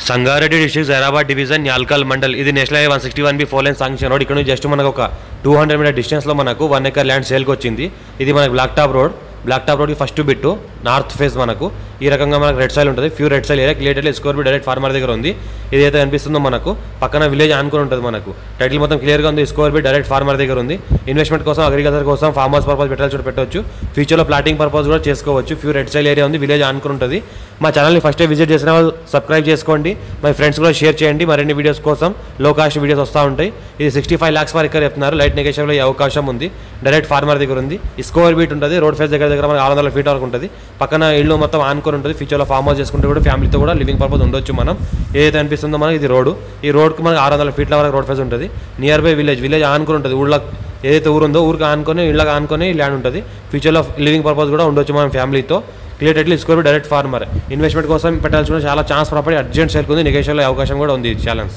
Sangareddy district Zaheerabad division Yalkal mandal ఇది national highway 161B 4 line sanction road. ఇక్కడ నుంచి జస్ట్ మనకు ఒక 200 మీటర్ డిస్టెన్స్లో మనకు 1 ఎకర్ ల్యాండ్ సేల్కి వచ్చింది. ఇది మనకు బ్లాక్ టాప్ రోడ్కి ఫస్ట్ బిట్టు నార్త్ ఫేస్. మనకు ఈ రకంగా మనకు రెడ్ సైల్ ఉంటుంది, pure red soil area. Clearly score be direct farmer దగ్గర ఉంది. ఇదైతే కనిపిస్తుందో మనకు పక్కన విలేజ్ ఆనుకుని ఉంటుంది. మనకు టైటిల్ మొత్తం క్లియర్గా ఉంది. స్కోర్ బి డైరెక్ట్ ఫార్మర్ దగ్గర ఉంది. ఇన్వెస్ట్మెంట్ కోసం, అగ్రికల్చర్ కోసం, ఫార్మ్ హౌస్ పర్పస్ పెట్టవచ్చు. ఫ్యూచర్లో ప్లాటింగ్ పర్పస్ కూడా చేసుకోవచ్చు. ప్యూర్ రెడ్ సైల్ ఏరియా ఉంది, విలేజ్ ఆనుకుని ఉంటుంది. మా ఛానల్ని ఫస్టే విజిట్ చేసిన వాళ్ళు సబ్స్క్రైబ్ చేసుకోండి. మా ఫ్రెండ్స్ కూడా షేర్ చేయండి. మరిన్ని వీడియోస్ కోసం లో కాస్ట్ వీడియోస్ వస్తూ ఉంటాయి. ఇది 65 lakhs వరకు ఎక్కడ చెప్తున్నారు. లైట్ నెగేషన్లో ఈ అవకాశం ఉంది. డైరెక్ట్ ఫార్మర్ దగ్గర ఉంది. ఈ స్కోర్ బీట్ ఉంటుంది. రోడ్ ఫేస్ దగ్గర మనకి 600 feet వరకు ఉంటుంది. పక్కన ఇల్లు మొత్తం ఆనుకొని ఉంటుంది. ఫ్యూచర్లో ఫార్మ్ హౌస్ చేసుకుంటే కూడా ఫ్యామిలీతో కూడా లివింగ్ పర్పస్ ఉండొచ్చు. మనం ఏదైతే అనిపిస్తుందో మనకి ఇది రోడ్డు. ఈ రోడ్కి మనకి 600 feet వరకు రోడ్ ఫేస్ ఉంటుంది. నియర్ బై విలేజ్ ఆనుకొని ఉంటుంది. ఊళ్ళో ఏదైతే ఊరు ఉందో ఊరికి ఆనుకొని ఇళ్ళకి ఆనుకొని ల్యాండ్ ఉంటుంది. ఫ్యూచర్లో లివింగ్ పర్పస్ కూడా ఉండొచ్చు మనం ఫ్యామిలీతో. Clear title score direct farmer. Investment కోసం పెట్టాల్సి చాలా ఛాన్స్ ప్రాపర్టీ అర్జెంట్ సేల్కి ఉంది. నెగోషియేషన్లో అవకాశం కూడా ఉంది. ఛాలెంజ్.